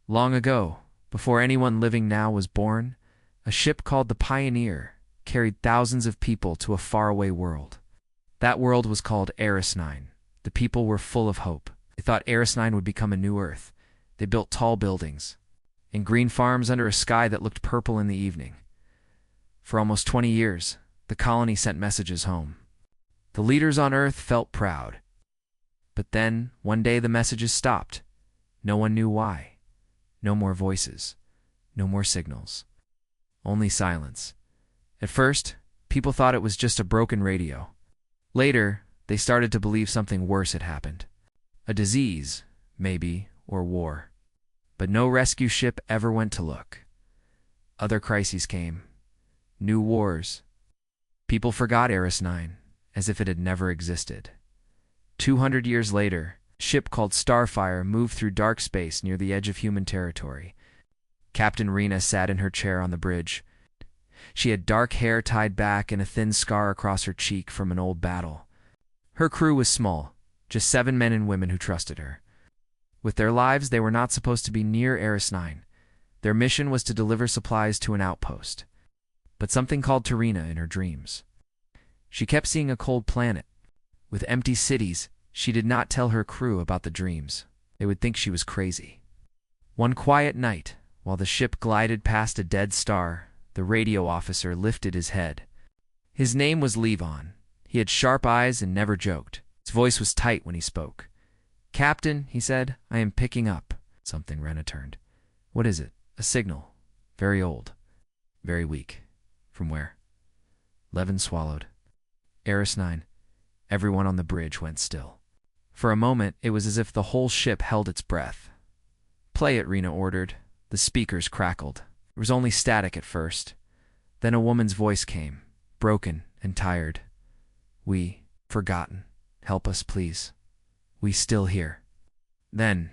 Long ago, before anyone living now was born, a ship called the Pioneer carried thousands of people to a faraway world. That world was called Eris-9. The people were full of hope. They thought Eris-9 would become a new Earth. They built tall buildings and green farms under a sky that looked purple in the evening. For almost 20 years, the colony sent messages home. The leaders on Earth felt proud. But then, one day the messages stopped. No one knew why. No more voices. No more signals. Only silence. At first, people thought it was just a broken radio. Later, they started to believe something worse had happened. A disease, maybe, or war. But no rescue ship ever went to look. Other crises came. New wars. People forgot Eris-9, as if it had never existed. 200 years later, a ship called Starfire moved through dark space near the edge of human territory. Captain Rena sat in her chair on the bridge. She had dark hair tied back and a thin scar across her cheek from an old battle. Her crew was small, just 7 men and women who trusted her. With their lives, they were not supposed to be near Eris-9. Their mission was to deliver supplies to an outpost. But something called to Rena in her dreams. She kept seeing a cold planet. With empty cities, she did not tell her crew about the dreams. They would think she was crazy. One quiet night, while the ship glided past a dead star, the radio officer lifted his head. His name was Levon. He had sharp eyes and never joked. His voice was tight when he spoke. "Captain," he said, "I am picking up." Something Rena turned. "What is it?" "A signal. Very old. Very weak." "From where?" Levin swallowed. "Eris-9. Everyone on the bridge went still. For a moment, it was as if the whole ship held its breath. "Play it," Rena ordered. The speakers crackled. There was only static at first. Then a woman's voice came, broken and tired. "We, forgotten. Help us, please. We still here." Then,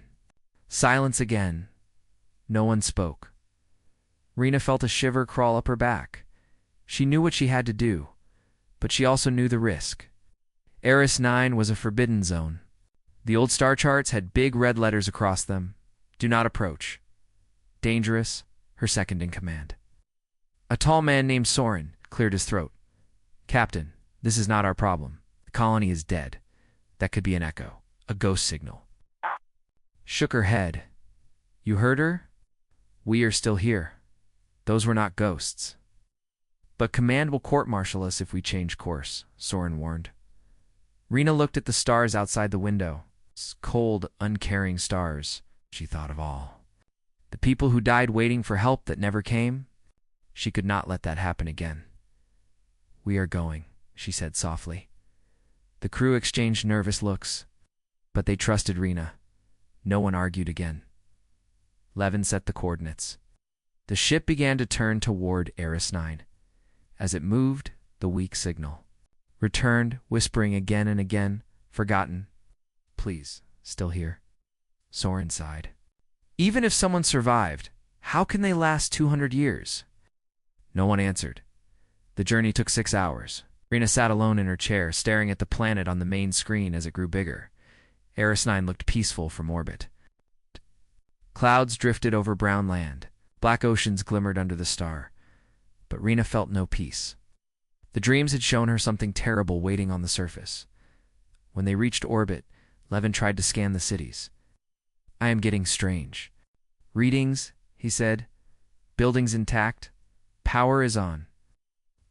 silence again. No one spoke. Rena felt a shiver crawl up her back. She knew what she had to do, but she also knew the risk. Eris-9 was a forbidden zone. The old star charts had big red letters across them. "Do not approach." "Dangerous," her second in command. A tall man named Soren cleared his throat. "Captain, this is not our problem. The colony is dead." That could be an echo, a ghost signal. Shook her head. "You heard her? We are still here. Those were not ghosts." "But command will court-martial us if we change course," Soren warned. Rena looked at the stars outside the window. Cold, uncaring stars. She thought of all. The people who died waiting for help that never came. She could not let that happen again. "We are going," she said softly. The crew exchanged nervous looks, but they trusted Rena. No one argued again. Levin set the coordinates. The ship began to turn toward Eris-9. As it moved, the weak signal returned, whispering again and again, "Forgotten. Please, still here." Soren sighed. Even if someone survived, how can they last 200 years? No one answered. The journey took 6 hours. Rena sat alone in her chair, staring at the planet on the main screen as it grew bigger. Eris-9 looked peaceful from orbit. Clouds drifted over brown land. Black oceans glimmered under the star. But Rena felt no peace. The dreams had shown her something terrible waiting on the surface. When they reached orbit, Levin tried to scan the cities. "I am getting strange. Readings," he said. "Buildings intact. Power is on.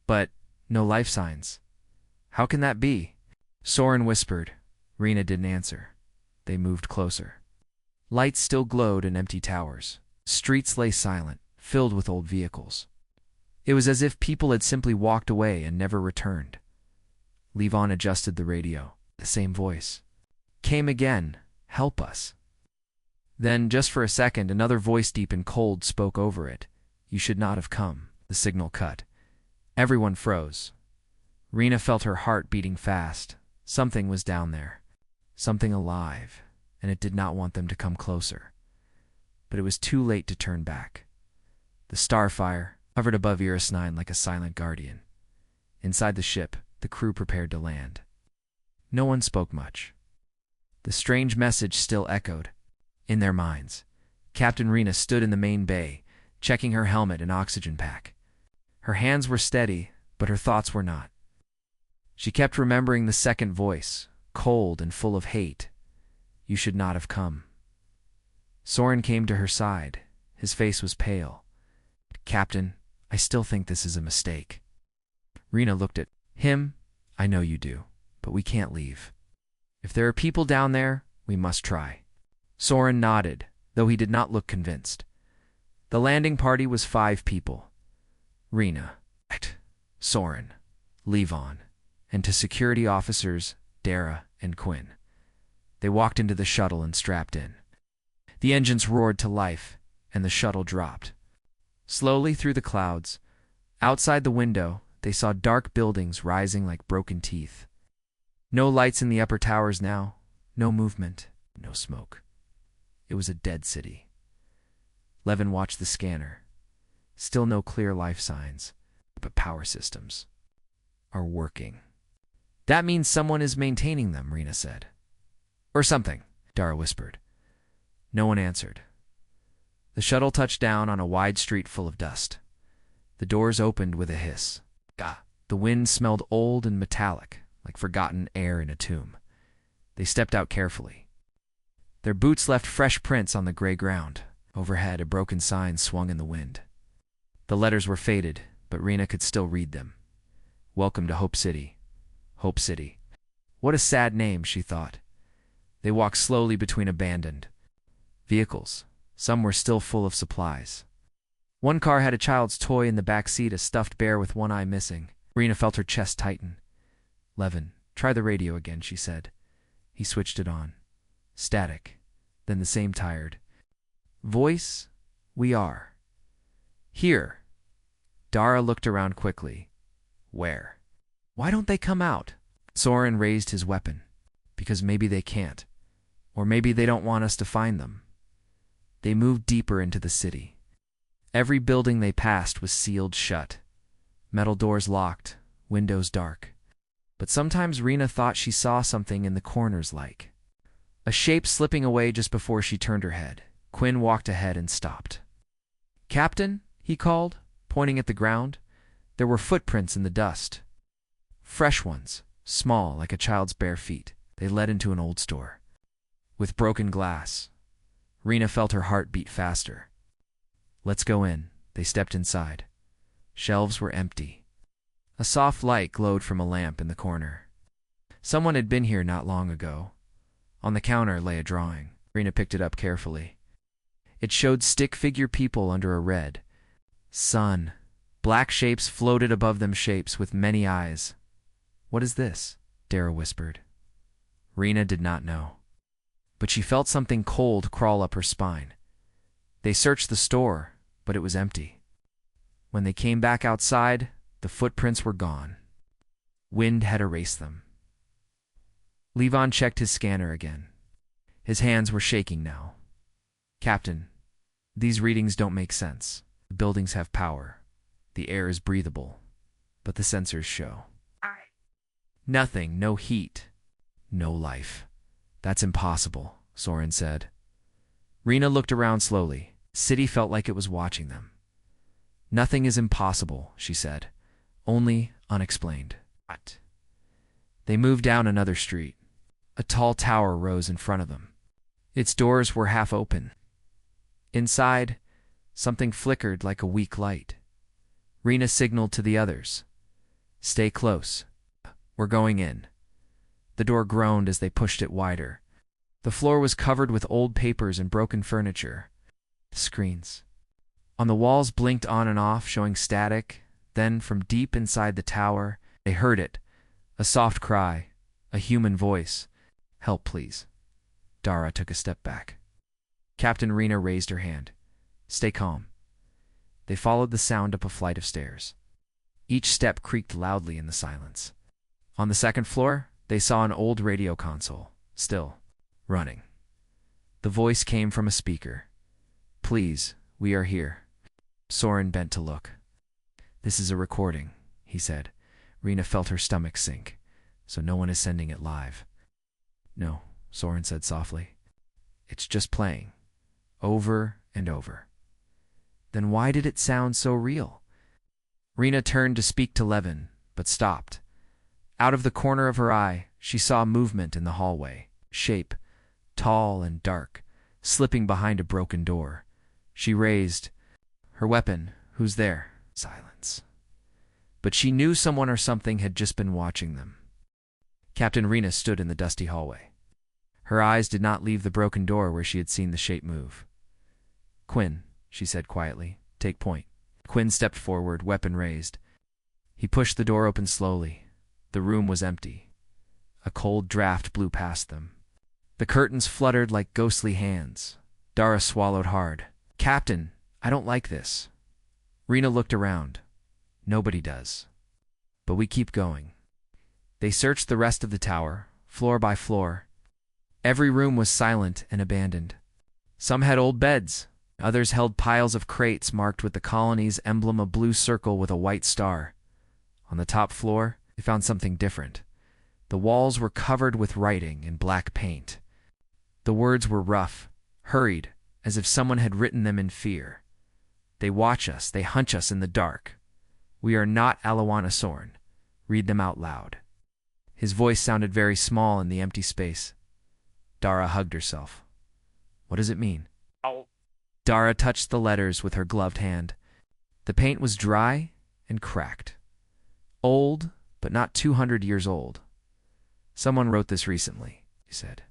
But no life signs. How can that be?" Soren whispered. Rena didn't answer. They moved closer. Lights still glowed in empty towers. Streets lay silent, filled with old vehicles. It was as if people had simply walked away and never returned. Levon adjusted the radio. The same voice came again. "Help us." Then, just for a second, another voice deep and cold spoke over it. "You should not have come." The signal cut. Everyone froze. Rena felt her heart beating fast. Something was down there. Something alive, and it did not want them to come closer. But it was too late to turn back. The Starfire hovered above Eris-9 like a silent guardian. Inside the ship, the crew prepared to land. No one spoke much. The strange message still echoed in their minds. Captain Rena stood in the main bay, checking her helmet and oxygen pack. Her hands were steady, but her thoughts were not. She kept remembering the second voice, cold and full of hate. You should not have come. Soren came to her side. His face was pale. Captain, I still think this is a mistake. Rena looked at him. I know you do, but we can't leave. If there are people down there, we must try. Soren nodded, though he did not look convinced. The landing party was 5 people. Rena, Soren, Levon, and to security officers, Dara and Quinn. They walked into the shuttle and strapped in. The engines roared to life, and the shuttle dropped. Slowly through the clouds, outside the window, they saw dark buildings rising like broken teeth. No lights in the upper towers now, no movement, no smoke. It was a dead city. Levin watched the scanner. Still no clear life signs, but power systems are working. That means someone is maintaining them, Rena said. Or something, Dara whispered. No one answered. The shuttle touched down on a wide street full of dust. The doors opened with a hiss. The wind smelled old and metallic, like forgotten air in a tomb. They stepped out carefully. Their boots left fresh prints on the gray ground. Overhead, a broken sign swung in the wind. The letters were faded, but Rena could still read them. Welcome to Hope City. Hope City. What a sad name, she thought. They walked slowly between abandoned vehicles. Some were still full of supplies. One car had a child's toy in the back seat, a stuffed bear with one eye missing. Rena felt her chest tighten. Levin, try the radio again, she said. He switched it on. Static. Then the same tired voice. We are here. Dara looked around quickly. Where? Why don't they come out? Soren raised his weapon. Because maybe they can't. Or maybe they don't want us to find them. They moved deeper into the city. Every building they passed was sealed shut. Metal doors locked, windows dark. But sometimes Rena thought she saw something in the corners, like a shape slipping away just before she turned her head. Quinn walked ahead and stopped. Captain, he called, pointing at the ground. There were footprints in the dust. Fresh ones, small like a child's bare feet. They led into an old store. With broken glass. Rena felt her heart beat faster. Let's go in. They stepped inside. Shelves were empty. A soft light glowed from a lamp in the corner. Someone had been here not long ago. On the counter lay a drawing. Rena picked it up carefully. It showed stick-figure people under a red sun. Black shapes floated above them, shapes with many eyes. What is this? Dara whispered. Rena did not know. But she felt something cold crawl up her spine. They searched the store, but it was empty. When they came back outside, the footprints were gone. Wind had erased them. Levon checked his scanner again. His hands were shaking now. Captain, these readings don't make sense. The buildings have power. The air is breathable. But the sensors show nothing, no heat, no life. That's impossible, Soren said. Rena looked around slowly. City felt like it was watching them. Nothing is impossible, she said. Only unexplained. What? They moved down another street. A tall tower rose in front of them. Its doors were half open. Inside, something flickered like a weak light. Rena signaled to the others. Stay close. We're going in. The door groaned as they pushed it wider. The floor was covered with old papers and broken furniture. Screens. On the walls blinked on and off, showing static. Then, from deep inside the tower, they heard it. A soft cry. A human voice. Help, please. Dara took a step back. Captain Rena raised her hand. Stay calm. They followed the sound up a flight of stairs. Each step creaked loudly in the silence. On the second floor, they saw an old radio console, still running. The voice came from a speaker. Please, we are here. Soren bent to look. This is a recording, he said. Rena felt her stomach sink. So no one is sending it live. No, Soren said softly. It's just playing. Over and over. Then why did it sound so real? Rena turned to speak to Levin, but stopped. Out of the corner of her eye, she saw movement in the hallway. Shape, tall and dark, slipping behind a broken door. She raised her weapon. Who's there? Silence. But she knew someone or something had just been watching them. Captain Rena stood in the dusty hallway. Her eyes did not leave the broken door where she had seen the shape move. "Quinn," she said quietly, "take point." Quinn stepped forward, weapon raised. He pushed the door open slowly. The room was empty. A cold draft blew past them. The curtains fluttered like ghostly hands. Dara swallowed hard. "Captain, I don't like this." Rena looked around. Nobody does. But we keep going. They searched the rest of the tower, floor by floor. Every room was silent and abandoned. Some had old beds. Others held piles of crates marked with the colony's emblem, a blue circle with a white star. On the top floor, they found something different. The walls were covered with writing in black paint. The words were rough, hurried, as if someone had written them in fear. "They watch us, they hunch us in the dark. We are not Alawana-Sorn. Read them out loud." His voice sounded very small in the empty space. Dara hugged herself. "What does it mean?" Dara touched the letters with her gloved hand. The paint was dry and cracked. Old, but not 200 years old. "Someone wrote this recently," he said.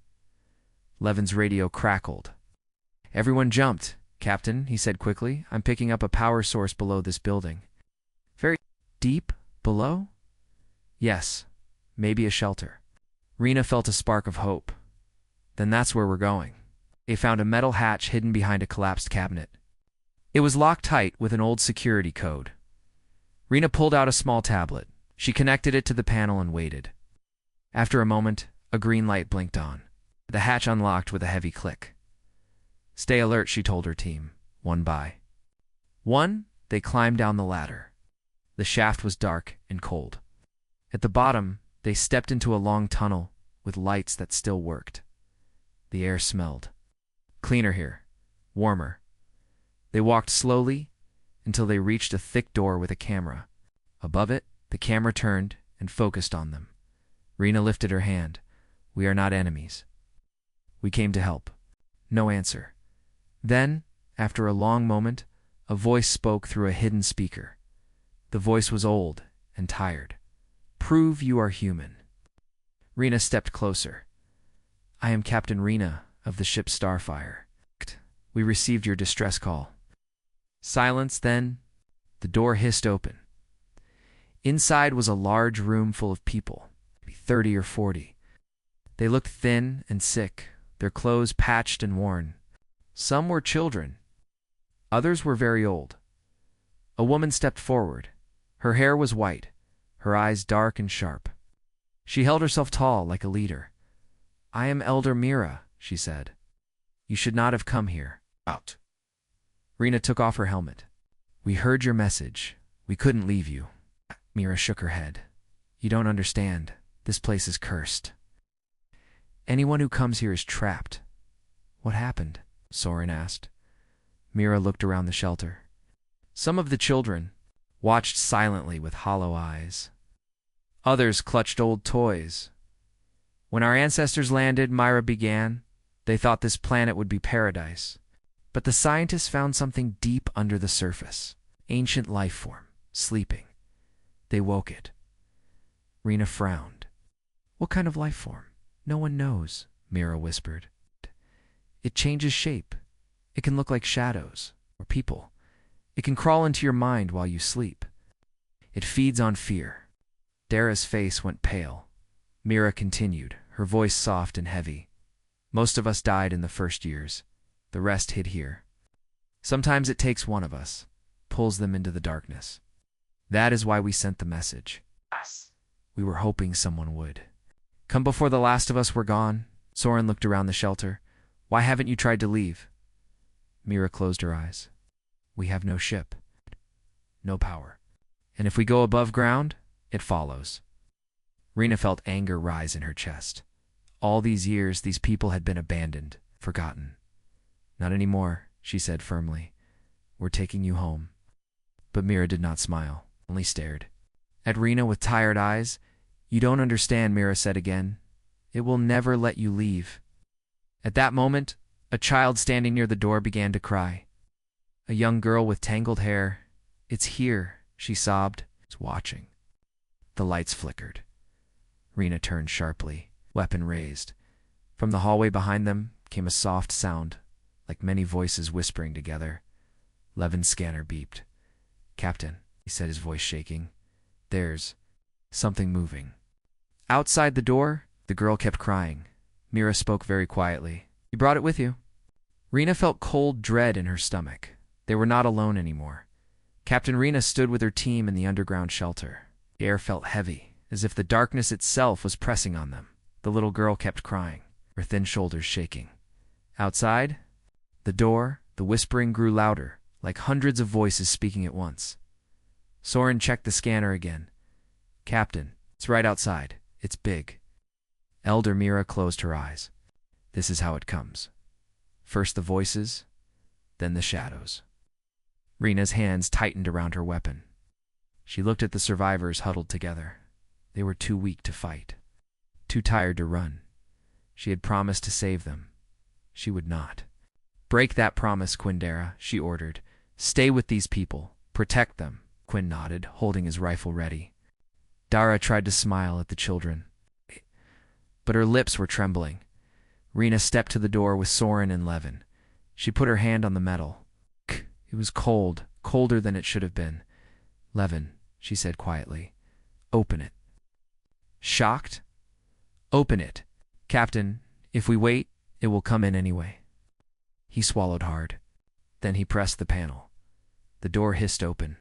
Levin's radio crackled. "Everyone jumped, Captain," he said quickly. "I'm picking up a power source below this building." "Very deep below?" "Yes, maybe a shelter." Rena felt a spark of hope. "Then that's where we're going." They found a metal hatch hidden behind a collapsed cabinet. It was locked tight with an old security code. Rena pulled out a small tablet. She connected it to the panel and waited. After a moment, a green light blinked on. The hatch unlocked with a heavy click. "Stay alert," she told her team, one by one. They climbed down the ladder. The shaft was dark and cold. At the bottom, they stepped into a long tunnel with lights that still worked. The air smelled. Cleaner here, warmer. They walked slowly until they reached a thick door with a camera. Above it, the camera turned and focused on them. Rena lifted her hand. "We are not enemies. We came to help." No answer. Then, after a long moment, a voice spoke through a hidden speaker. The voice was old and tired. "Prove you are human." Rena stepped closer. "I am Captain Rena of the ship Starfire. We received your distress call." Silence, then the door hissed open. Inside was a large room full of people, maybe 30 or 40. They looked thin and sick, their clothes patched and worn. Some were children. Others were very old. A woman stepped forward. Her hair was white, her eyes dark and sharp. She held herself tall like a leader. "I am Elder Mira," she said. "You should not have come here." Out. Rena took off her helmet. "We heard your message. We couldn't leave you." Mira shook her head. "You don't understand. This place is cursed. Anyone who comes here is trapped." "What happened?" Soren asked. Mira looked around the shelter. Some of the children watched silently with hollow eyes. Others clutched old toys. "When our ancestors landed," Myra began, "they thought this planet would be paradise. But the scientists found something deep under the surface. Ancient life form, sleeping. They woke it." Rena frowned. "What kind of life form?" "No one knows," Mira whispered. "It changes shape. It can look like shadows or people. It can crawl into your mind while you sleep. It feeds on fear." Dara's face went pale. Mira continued, her voice soft and heavy. "Most of us died in the first years. The rest hid here. Sometimes it takes one of us, pulls them into the darkness. That is why we sent the message. We were hoping someone would. Come before the last of us were gone." Soren looked around the shelter. "Why haven't you tried to leave?" Mira closed her eyes. "We have no ship, no power. And if we go above ground, it follows." Rena felt anger rise in her chest. All these years, these people had been abandoned, forgotten. Not anymore. she said firmly. "We're taking you home." But Mira did not smile, only stared at Rena with tired eyes. "You don't understand," Mira said again. "It will never let you leave." At that moment, a child standing near the door began to cry. A young girl with tangled hair. "It's here," she sobbed. "It's watching." The lights flickered. Rena turned sharply, weapon raised. From the hallway behind them came a soft sound, like many voices whispering together. Levin's scanner beeped. "Captain," he said, his voice shaking, "there's something moving." Outside the door, the girl kept crying. Mira spoke very quietly. "You brought it with you?" Rena felt cold dread in her stomach. They were not alone anymore. Captain Rena stood with her team in the underground shelter. The air felt heavy, as if the darkness itself was pressing on them. The little girl kept crying, her thin shoulders shaking. Outside, the door, the whispering grew louder, like hundreds of voices speaking at once. Soren checked the scanner again. "Captain, it's right outside. It's big." Elder Mira closed her eyes. This is how it comes. First the voices, then the shadows. Rena's hands tightened around her weapon. She looked at the survivors huddled together. They were too weak to fight, too tired to run. She had promised to save them. She would not break that promise, Quindara, she ordered. "Stay with these people. Protect them." Quinn nodded, holding his rifle ready. Dara tried to smile at the children, but her lips were trembling. Rena stepped to the door with Soren and Levin. She put her hand on the metal. It was cold, colder than it should have been. "Levin," she said quietly, "open it." Shocked? "Open it. Captain, if we wait, it will come in anyway." He swallowed hard. Then he pressed the panel. The door hissed open.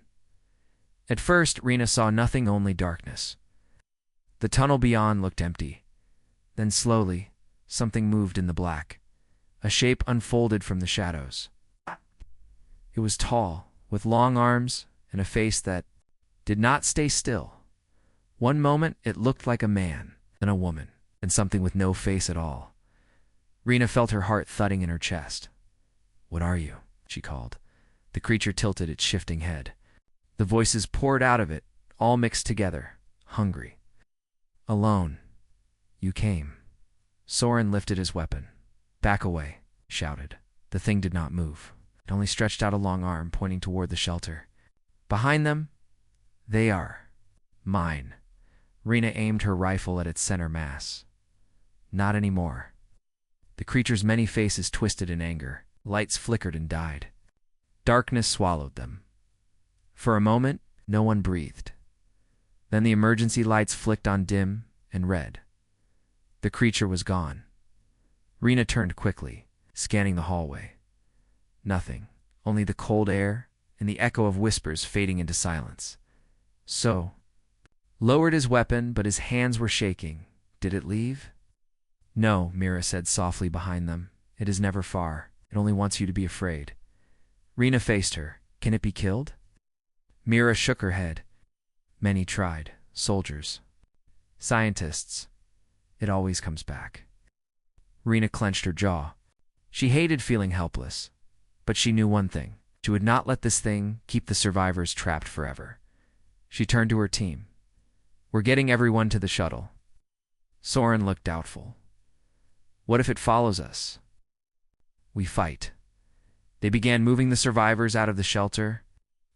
At first, Rena saw nothing, only darkness. The tunnel beyond looked empty. Then slowly, something moved in the black. A shape unfolded from the shadows. It was tall, with long arms and a face that did not stay still. One moment it looked like a man, then a woman, and something with no face at all. Rena felt her heart thudding in her chest. "What are you?" she called. The creature tilted its shifting head. The voices poured out of it, all mixed together, hungry. "Alone. You came." Soren lifted his weapon. "Back away," he shouted. The thing did not move. It only stretched out a long arm, pointing toward the shelter. "Behind them, they are mine." Rena aimed her rifle at its center mass. Not anymore. The creature's many faces twisted in anger. Lights flickered and died. Darkness swallowed them. For a moment, no one breathed. Then the emergency lights flicked on dim and red. The creature was gone. Rena turned quickly, scanning the hallway. Nothing, only the cold air and the echo of whispers fading into silence. So, lowered his weapon, but his hands were shaking. Did it leave? "No," Mira said softly behind them. "It is never far. It only wants you to be afraid." Rena faced her. "Can it be killed?" Mira shook her head. "Many tried. Soldiers. Scientists. It always comes back." Rena clenched her jaw. She hated feeling helpless. But she knew one thing. She would not let this thing keep the survivors trapped forever. She turned to her team. "We're getting everyone to the shuttle." Soren looked doubtful. "What if it follows us?" "We fight." They began moving the survivors out of the shelter.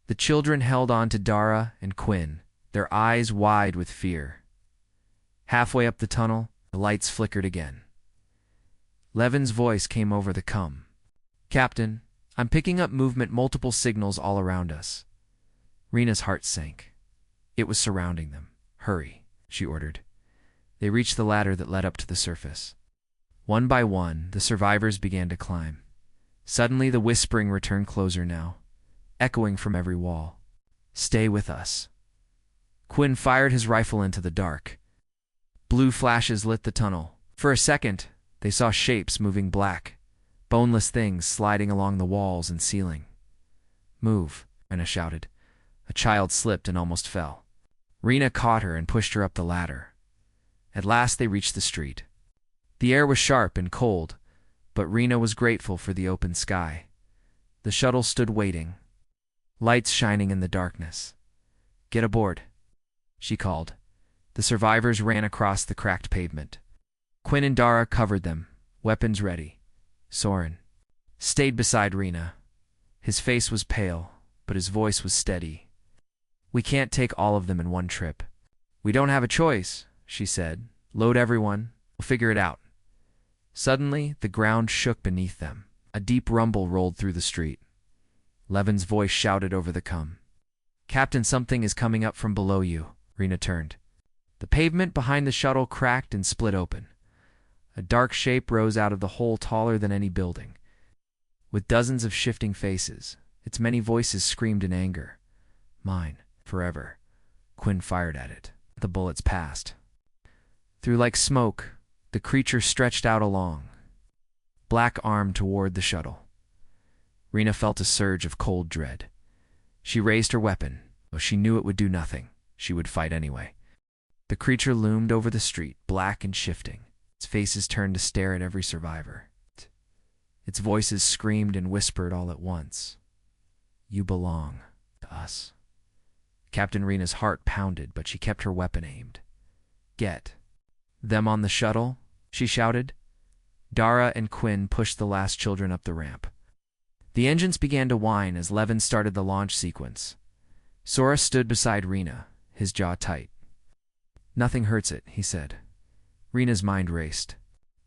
The children held on to Dara and Quinn, their eyes wide with fear. Halfway up the tunnel, the lights flickered again. Levin's voice came over the cum. "Captain, I'm picking up movement, multiple signals all around us." Rena's heart sank. It was surrounding them. "Hurry," she ordered. They reached the ladder that led up to the surface. One by one, the survivors began to climb. Suddenly, the whispering returned closer now, echoing from every wall. "Stay with us." Quinn fired his rifle into the dark. Blue flashes lit the tunnel. For a second, they saw shapes moving black, boneless things sliding along the walls and ceiling. "Move," Rena shouted. A child slipped and almost fell. Rena caught her and pushed her up the ladder. At last they reached the street. The air was sharp and cold, but Rena was grateful for the open sky. The shuttle stood waiting, lights shining in the darkness. "Get aboard," she called. The survivors ran across the cracked pavement. Quinn and Dara covered them, weapons ready. Soren stayed beside Rena. His face was pale, but his voice was steady. "We can't take all of them in one trip." "We don't have a choice," she said. "Load everyone. We'll figure it out." Suddenly, the ground shook beneath them. A deep rumble rolled through the street. Levin's voice shouted over the cum. "Captain, something is coming up from below you." Rena turned. The pavement behind the shuttle cracked and split open. A dark shape rose out of the hole, taller than any building. With dozens of shifting faces, its many voices screamed in anger. "Mine, forever." Quinn fired at it. The bullets passed. Through like smoke, the creature stretched out along, black arm toward the shuttle. Rena felt a surge of cold dread. She raised her weapon, though she knew it would do nothing. She would fight anyway. The creature loomed over the street, black and shifting. Its faces turned to stare at every survivor. Its voices screamed and whispered all at once. "You belong to us." Captain Rena's heart pounded, but she kept her weapon aimed. "Get them on the shuttle," she shouted. Dara and Quinn pushed the last children up the ramp. The engines began to whine as Levin started the launch sequence. Sora stood beside Rena, his jaw tight. "Nothing hurts it," he said. Rena's mind raced.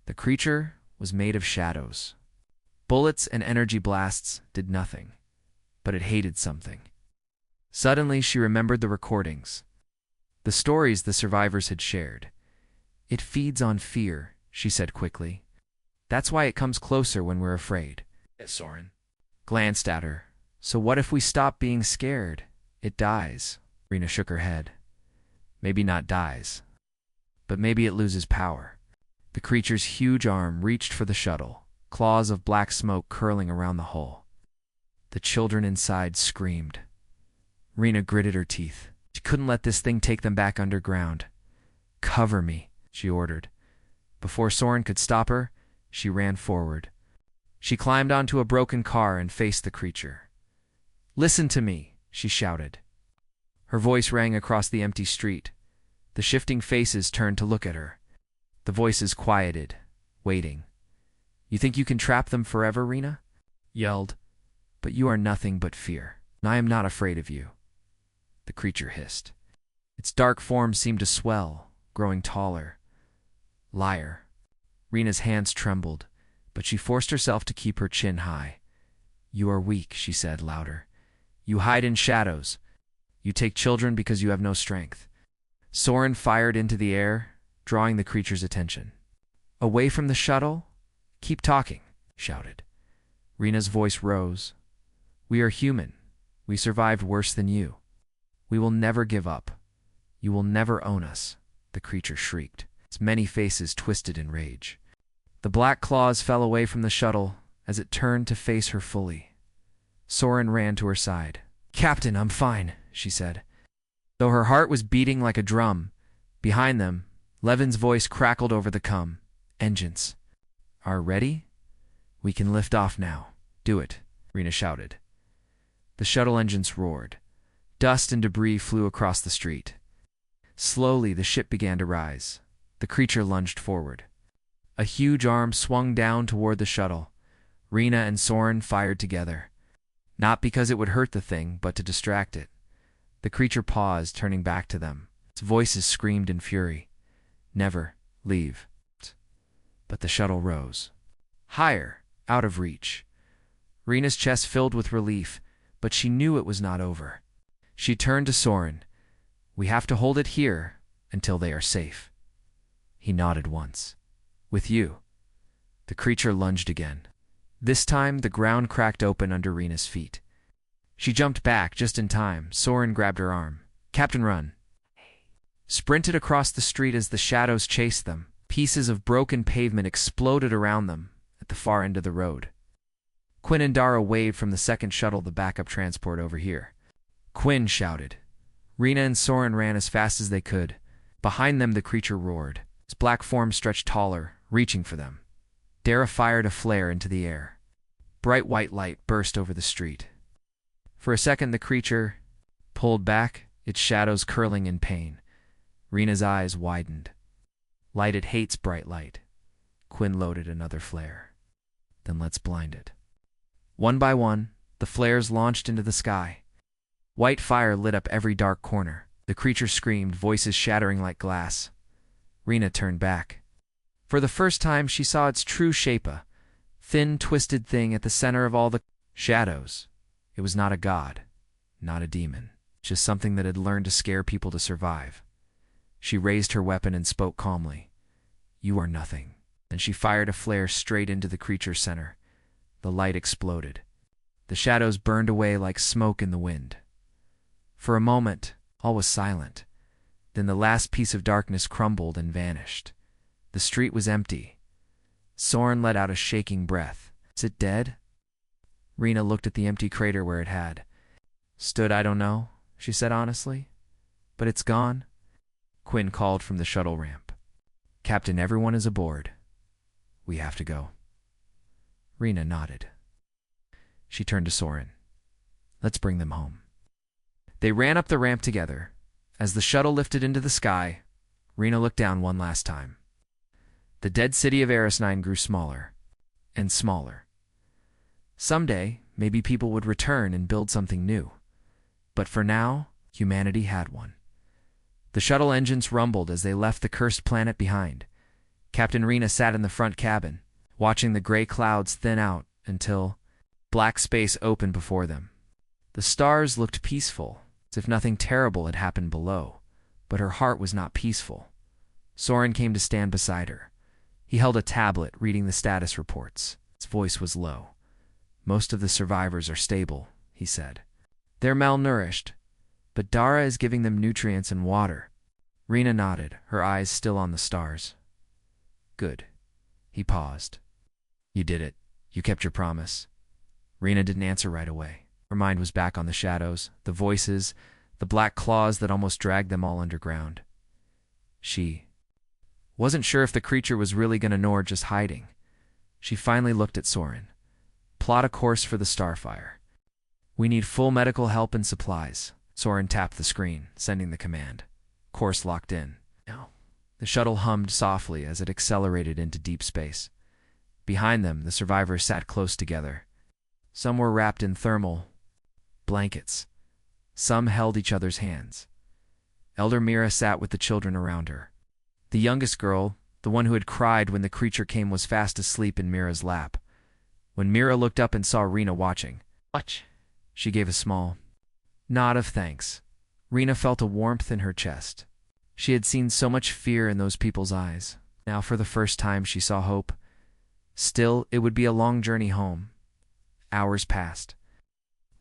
The creature was made of shadows. Bullets and energy blasts did nothing, but it hated something. Suddenly, she remembered the recordings, the stories the survivors had shared. "It feeds on fear," she said quickly. "That's why it comes closer when we're afraid." Soren glanced at her. "So what if we stop being scared? It dies." Rena shook her head. "Maybe not dies, but maybe it loses power." The creature's huge arm reached for the shuttle, claws of black smoke curling around the hull. The children inside screamed. Rena gritted her teeth. She couldn't let this thing take them back underground. "Cover me," she ordered. Before Soren could stop her, she ran forward. She climbed onto a broken car and faced the creature. "Listen to me," she shouted. Her voice rang across the empty street. The shifting faces turned to look at her. The voices quieted, waiting. "You think you can trap them forever?" Rena yelled. "But you are nothing but fear, and I am not afraid of you." The creature hissed. Its dark form seemed to swell, growing taller. "Liar." Rena's hands trembled, but she forced herself to keep her chin high. "You are weak," she said louder. "You hide in shadows. You take children because you have no strength." Soren fired into the air, drawing the creature's attention. "Away from the shuttle? Keep talking," he shouted. Rena's voice rose. "We are human. We survived worse than you. We will never give up. You will never own us," the creature shrieked. Its many faces twisted in rage. The black claws fell away from the shuttle as it turned to face her fully. Soren ran to her side. "Captain, I'm fine," she said. Though her heart was beating like a drum, behind them, Levin's voice crackled over the cum. "Engines are ready? We can lift off now." "Do it," Rena shouted. The shuttle engines roared. Dust and debris flew across the street. Slowly, the ship began to rise. The creature lunged forward. A huge arm swung down toward the shuttle. Rena and Soren fired together. Not because it would hurt the thing, but to distract it. The creature paused, turning back to them. Its voices screamed in fury. "Never leave." But the shuttle rose. Higher, out of reach. Rena's chest filled with relief, but she knew it was not over. She turned to Soren. "We have to hold it here until they are safe." He nodded once. "With you." The creature lunged again. This time, the ground cracked open under Rena's feet. She jumped back just in time. Soren grabbed her arm. "Captain, run." Sprinted across the street as the shadows chased them. Pieces of broken pavement exploded around them at the far end of the road. Quinn and Dara waved from the second shuttle, the backup transport over here. Quinn shouted. Rena and Soren ran as fast as they could. Behind them, the creature roared. Its black form stretched taller, reaching for them. Dara fired a flare into the air. Bright white light burst over the street. For a second the creature pulled back, its shadows curling in pain. Rena's eyes widened. Light, it hates bright light. Quinn loaded another flare. Then let's blind it. One by one, the flares launched into the sky. White fire lit up every dark corner. The creature screamed, voices shattering like glass. Rena turned back. For the first time, she saw its true shape, a thin, twisted thing at the center of all the shadows. It was not a god, not a demon, just something that had learned to scare people to survive. She raised her weapon and spoke calmly. "You are nothing." Then she fired a flare straight into the creature's center. The light exploded. The shadows burned away like smoke in the wind. For a moment, all was silent. Then the last piece of darkness crumbled and vanished. The street was empty. Soren let out a shaking breath. "Is it dead?" Rena looked at the empty crater where it had stood. "I don't know," she said honestly. "But it's gone." Quinn called from the shuttle ramp. "Captain, everyone is aboard. We have to go." Rena nodded. She turned to Soren. "Let's bring them home." They ran up the ramp together. As the shuttle lifted into the sky, Rena looked down one last time. The dead city of Eris9 grew smaller and smaller. Someday, maybe people would return and build something new. But for now, humanity had one. The shuttle engines rumbled as they left the cursed planet behind. Captain Rena sat in the front cabin, watching the gray clouds thin out until black space opened before them. The stars looked peaceful, as if nothing terrible had happened below, but her heart was not peaceful. Soren came to stand beside her. He held a tablet, reading the status reports. His voice was low. "Most of the survivors are stable," he said. "They're malnourished, but Dara is giving them nutrients and water." Rena nodded, her eyes still on the stars. "Good." He paused. "You did it. You kept your promise." Rena didn't answer right away. Her mind was back on the shadows, the voices, the black claws that almost dragged them all underground. She wasn't sure if the creature was really going to know or just hiding. She finally looked at Soren. "Plot a course for the Starfire. We need full medical help and supplies." Soren tapped the screen, sending the command. Course locked in. Now, the shuttle hummed softly as it accelerated into deep space. Behind them, the survivors sat close together. Some were wrapped in thermal blankets. Some held each other's hands. Elder Mira sat with the children around her. The youngest girl, the one who had cried when the creature came, was fast asleep in Mira's lap. When Mira looked up and saw Rena watching, she gave a small nod of thanks. Rena felt a warmth in her chest. She had seen so much fear in those people's eyes. Now for the first time she saw hope. Still, it would be a long journey home. Hours passed.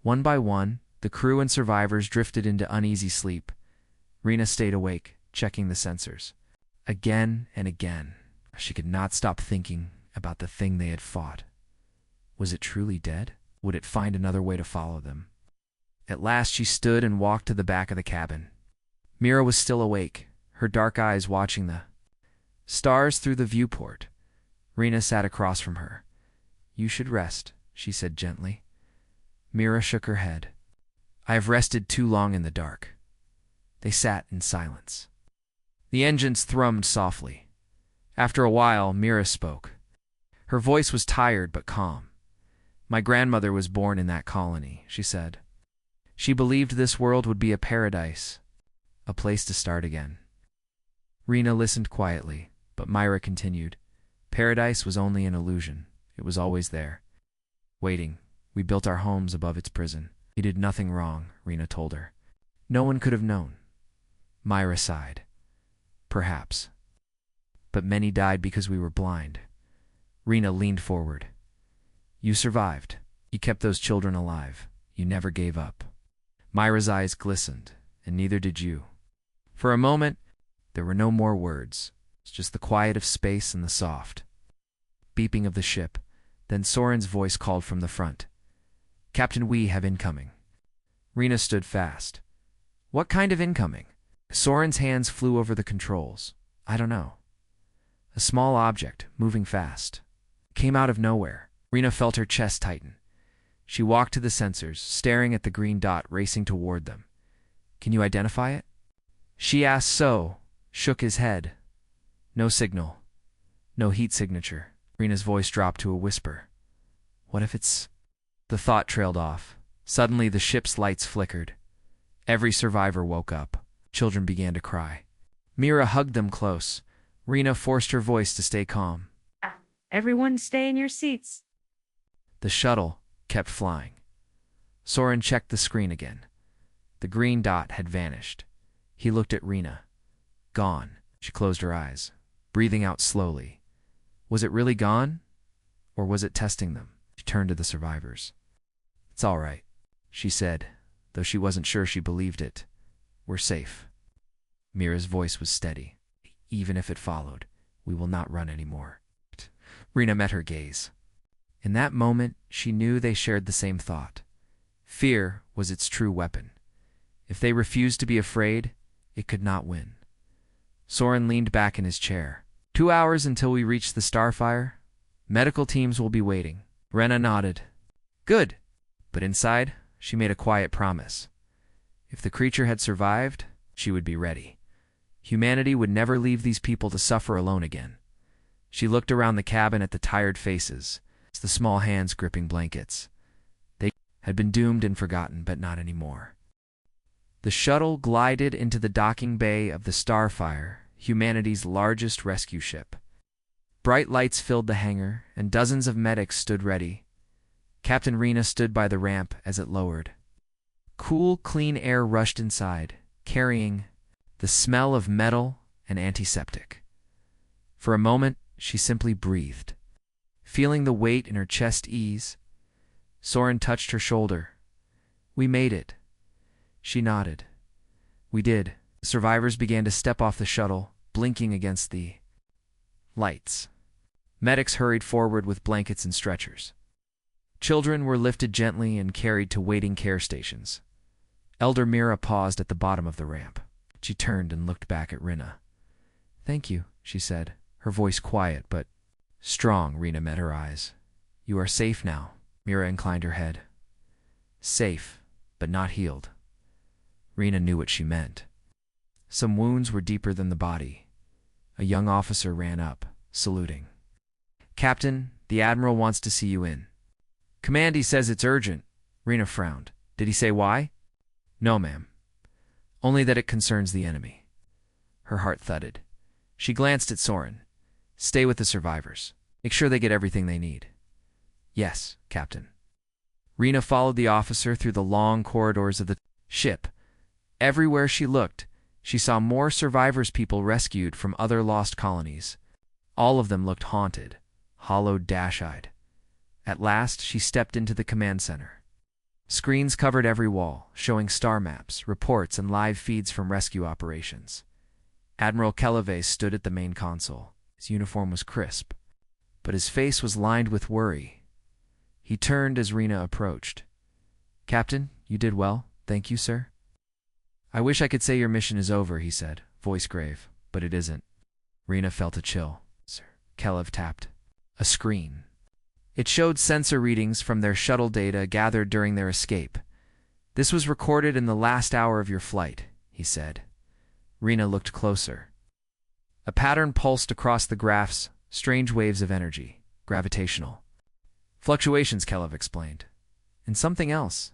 One by one, the crew and survivors drifted into uneasy sleep. Rena stayed awake, checking the sensors. Again and again, she could not stop thinking about the thing they had fought. Was it truly dead? Would it find another way to follow them? At last she stood and walked to the back of the cabin. Mira was still awake, her dark eyes watching the stars through the viewport. Rena sat across from her. "You should rest," she said gently. Mira shook her head. "I have rested too long in the dark." They sat in silence. The engines thrummed softly. After a while, Mira spoke. Her voice was tired but calm. "My grandmother was born in that colony," she said. "She believed this world would be a paradise, a place to start again." Rena listened quietly, but Myra continued. "Paradise was only an illusion. It was always there, waiting. We built our homes above its prison. We did nothing wrong," Rena told her. "No one could have known." Myra sighed. "Perhaps. But many died because we were blind." Rena leaned forward. "You survived. You kept those children alive. You never gave up." Myra's eyes glistened, and neither did you. For a moment, there were no more words, just the quiet of space and the soft beeping of the ship. Then Soren's voice called from the front. "Captain, we have incoming." Rena stood fast. "What kind of incoming?" Soren's hands flew over the controls. "I don't know." A small object, moving fast, came out of nowhere. Rena felt her chest tighten. She walked to the sensors, staring at the green dot racing toward them. Can you identify it? She asked shook his head. No signal. No heat signature. Rena's voice dropped to a whisper. What if it's... The thought trailed off. Suddenly the ship's lights flickered. Every survivor woke up. Children began to cry. Mira hugged them close. Rena forced her voice to stay calm. Everyone stay in your seats. The shuttle kept flying. Soren checked the screen again. The green dot had vanished. He looked at Rena. Gone. She closed her eyes, breathing out slowly. Was it really gone? Or was it testing them? She turned to the survivors. It's all right, she said, though she wasn't sure she believed it. We're safe. Mira's voice was steady. Even if it followed, we will not run anymore. Rena met her gaze. In that moment, she knew they shared the same thought. Fear was its true weapon. If they refused to be afraid, it could not win. Soren leaned back in his chair. 2 hours until we reach the Starfire. Medical teams will be waiting. Rena nodded. Good. But inside, she made a quiet promise. If the creature had survived, she would be ready. Humanity would never leave these people to suffer alone again. She looked around the cabin at the tired faces, the small hands gripping blankets. They had been doomed and forgotten, but not anymore. The shuttle glided into the docking bay of the Starfire, humanity's largest rescue ship. Bright lights filled the hangar, and dozens of medics stood ready. Captain Rena stood by the ramp as it lowered. Cool, clean air rushed inside, carrying the smell of metal and antiseptic. For a moment, she simply breathed. Feeling the weight in her chest ease, Soren touched her shoulder. We made it. She nodded. We did. The survivors began to step off the shuttle, blinking against the lights. Medics hurried forward with blankets and stretchers. Children were lifted gently and carried to waiting care stations. Elder Mira paused at the bottom of the ramp. She turned and looked back at Rena. Thank you, she said, her voice quiet but strong. Rena met her eyes. You are safe now. Mira inclined her head. Safe, but not healed. Rena knew what she meant. Some wounds were deeper than the body. A young officer ran up, saluting. Captain, the Admiral wants to see you in. Command, he says it's urgent. Rena frowned. Did he say why? No, ma'am. Only that it concerns the enemy. Her heart thudded. She glanced at Soren. Stay with the survivors. Make sure they get everything they need. Yes, Captain. Rena followed the officer through the long corridors of the ship. Everywhere she looked, she saw more survivors, people rescued from other lost colonies. All of them looked haunted, hollowed, dash-eyed. At last, she stepped into the command center. Screens covered every wall, showing star maps, reports, and live feeds from rescue operations. Admiral Keleve stood at the main console. His uniform was crisp, but his face was lined with worry. He turned as Rena approached. Captain, you did well. Thank you, sir. I wish I could say your mission is over, he said, voice grave, but it isn't. Rena felt a chill. Sir. Keleve tapped a screen. It showed sensor readings from their shuttle data gathered during their escape. This was recorded in the last hour of your flight, he said. Rena looked closer. A pattern pulsed across the graphs, strange waves of energy, gravitational. Fluctuations, Keleve explained. And something else.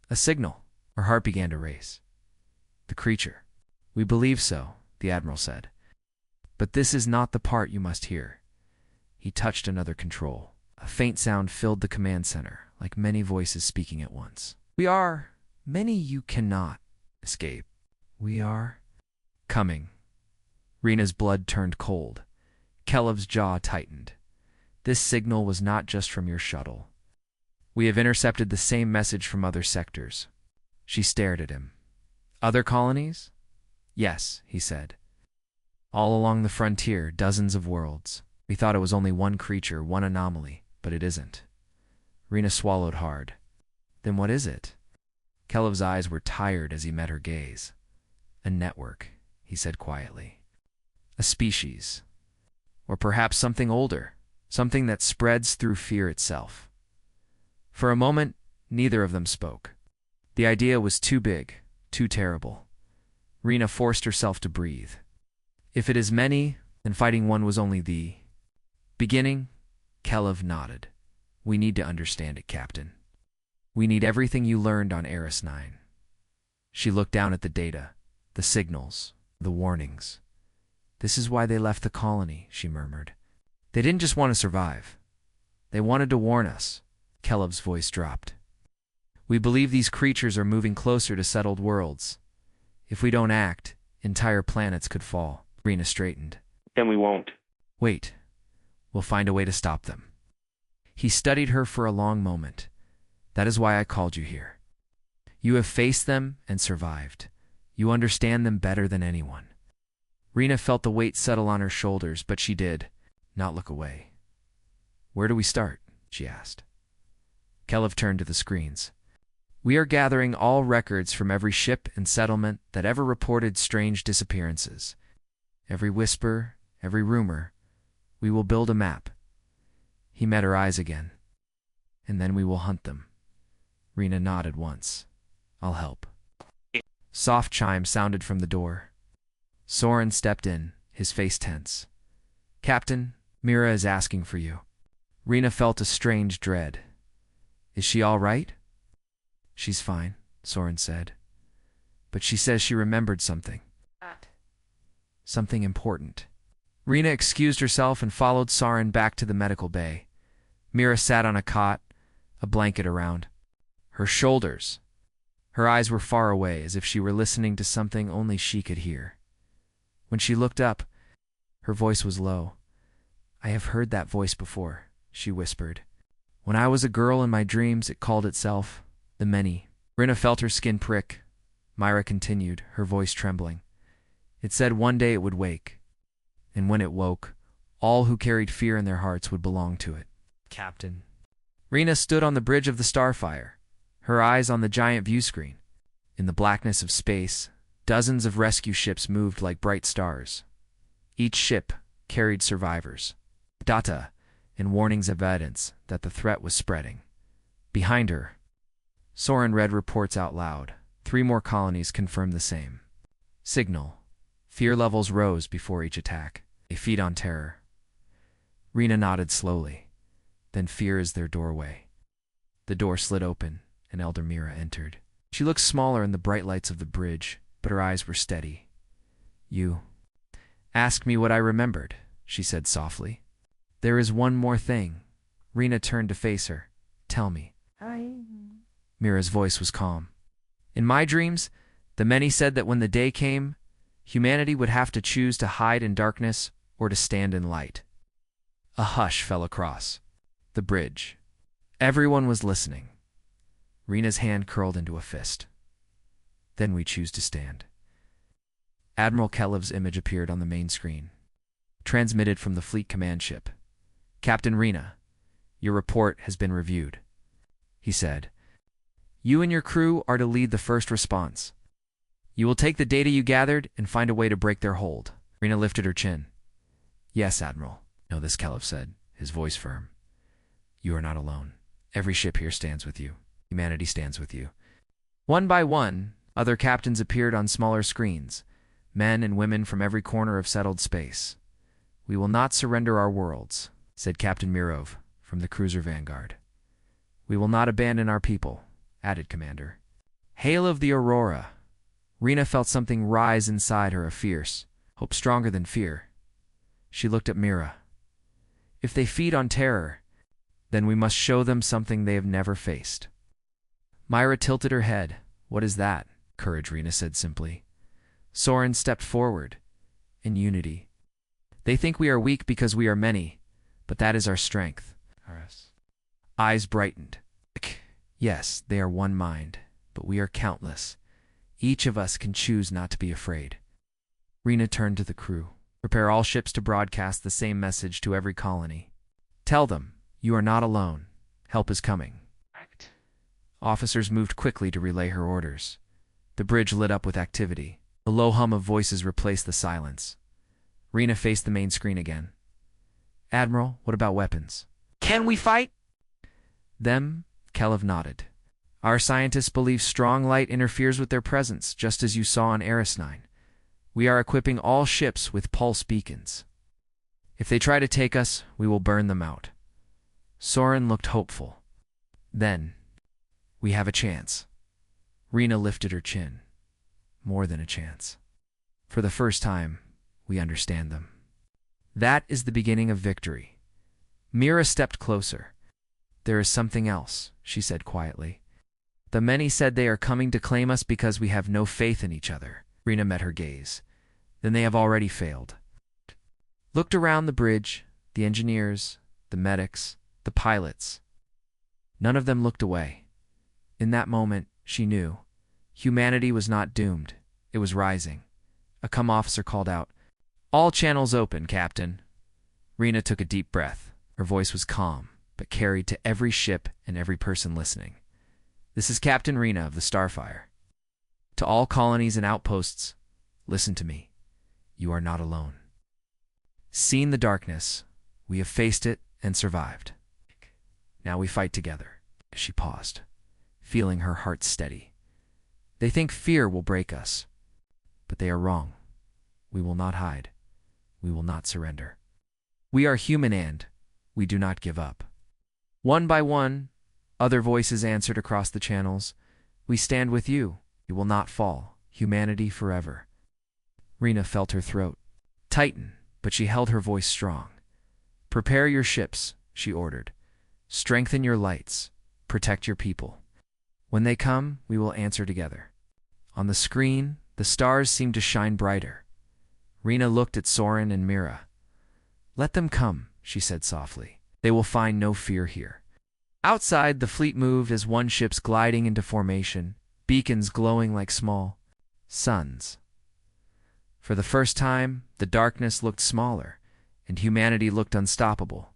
A signal. Her heart began to race. The creature. We believe so, the Admiral said. But this is not the part you must hear. He touched another control. A faint sound filled the command center, like many voices speaking at once. We are. Many you cannot escape. We are coming. Rena's blood turned cold. Keleve's jaw tightened. This signal was not just from your shuttle. We have intercepted the same message from other sectors. She stared at him. Other colonies? Yes, he said. All along the frontier, dozens of worlds. We thought it was only one creature, one anomaly, but it isn't. Rena swallowed hard. Then what is it? Keleve's eyes were tired as he met her gaze. A network, he said quietly. A species. Or perhaps something older, something that spreads through fear itself. For a moment, neither of them spoke. The idea was too big, too terrible. Rena forced herself to breathe. If it is many, then fighting one was only the beginning. Kelev nodded. We need to understand it, Captain. We need everything you learned on Eris 9. She looked down at the data, the signals, the warnings. This is why they left the colony, she murmured. They didn't just want to survive. They wanted to warn us. Kelev's voice dropped. We believe these creatures are moving closer to settled worlds. If we don't act, entire planets could fall. Rena straightened. Then we won't. Wait. We'll find a way to stop them. He studied her for a long moment. That is why I called you here. You have faced them and survived. You understand them better than anyone. Rena felt the weight settle on her shoulders, but she did not look away. Where do we start? She asked. Kelev turned to the screens. We are gathering all records from every ship and settlement that ever reported strange disappearances. Every whisper, every rumor. We will build a map. He met her eyes again. And then we will hunt them. Rena nodded once. I'll help. Soft chime sounded from the door. Soren stepped in, his face tense. Captain, Mira is asking for you. Rena felt a strange dread. Is she all right? She's fine, Soren said. But she says she remembered something. Something important. Rena excused herself and followed Soren back to the medical bay. Mira sat on a cot, a blanket around her shoulders. Her eyes were far away, as if she were listening to something only she could hear. When she looked up, her voice was low. I have heard that voice before, she whispered. When I was a girl in my dreams, it called itself the Many. Rena felt her skin prick. Myra continued, her voice trembling. It said one day it would wake. And when it woke, all who carried fear in their hearts would belong to it. Captain. Rena stood on the bridge of the Starfire, her eyes on the giant view screen. In the blackness of space, dozens of rescue ships moved like bright stars. Each ship carried survivors, data, and warnings of evidence that the threat was spreading. Behind her, Soren read reports out loud. 3 more colonies confirmed the same. Signal. Fear levels rose before each attack. They feed on terror. Rena nodded slowly. Then fear is their doorway. The door slid open, and Elder Mira entered. She looked smaller in the bright lights of the bridge, but her eyes were steady. You asked me what I remembered, she said softly. There is one more thing. Rena turned to face her. Tell me. Mira's voice was calm. In my dreams, the Many said that when the day came, humanity would have to choose to hide in darkness or to stand in light. A hush fell across the bridge. Everyone was listening. Rena's hand curled into a fist. Then we choose to stand. Admiral Kelev's image appeared on the main screen. Transmitted from the fleet command ship. Captain Rena, your report has been reviewed, he said. You and your crew are to lead the first response. You will take the data you gathered and find a way to break their hold. Rena lifted her chin. Yes, Admiral. No, this Kelev said, his voice firm. You are not alone. Every ship here stands with you. Humanity stands with you. One by one, other captains appeared on smaller screens, men and women from every corner of settled space. We will not surrender our worlds, said Captain Mirov from the cruiser Vanguard. We will not abandon our people, added Commander. Hail of the Aurora. Rena felt something rise inside her, a fierce hope stronger than fear. She looked at Mira. If they feed on terror, then we must show them something they have never faced. Myra tilted her head. What is that? Courage, Rena said simply. Soren stepped forward. In unity. They think we are weak because we are many, but that is our strength. Eyes brightened. Yes, they are one mind, but we are countless. Each of us can choose not to be afraid. Rena turned to the crew. Prepare all ships to broadcast the same message to every colony. Tell them, you are not alone. Help is coming. Officers moved quickly to relay her orders. The bridge lit up with activity. A low hum of voices replaced the silence. Rena faced the main screen again. Admiral, what about weapons? Can we fight? Them? Kelev nodded. Our scientists believe strong light interferes with their presence, just as you saw on Eris 9. We are equipping all ships with pulse beacons. If they try to take us, we will burn them out. Soren looked hopeful. Then, we have a chance. Rena lifted her chin. More than a chance. For the first time, we understand them. That is the beginning of victory. Mira stepped closer. There is something else, she said quietly. The many said they are coming to claim us because we have no faith in each other. Rena met her gaze. Then they have already failed. Looked around the bridge, the engineers, the medics, the pilots. None of them looked away. In that moment, she knew. Humanity was not doomed. It was rising. A cum officer called out, "All channels open, Captain." Rena took a deep breath. Her voice was calm, but carried to every ship and every person listening. "This is Captain Rena of the Starfire. To all colonies and outposts, listen to me. You are not alone. Seen the darkness, we have faced it and survived. Now we fight together." She paused, feeling her heart steady. "They think fear will break us, but they are wrong. We will not hide. We will not surrender. We are human and we do not give up." One by one, other voices answered across the channels. "We stand with you. You will not fall. Humanity forever." Rena felt her throat tighten, but she held her voice strong. "Prepare your ships," she ordered. "Strengthen your lights. Protect your people. When they come, we will answer together." On the screen, the stars seemed to shine brighter. Rena looked at Soren and Mira. "Let them come," she said softly. "They will find no fear here." Outside, the fleet moved as one ship's gliding into formation, beacons glowing like small suns. For the first time, the darkness looked smaller, and humanity looked unstoppable.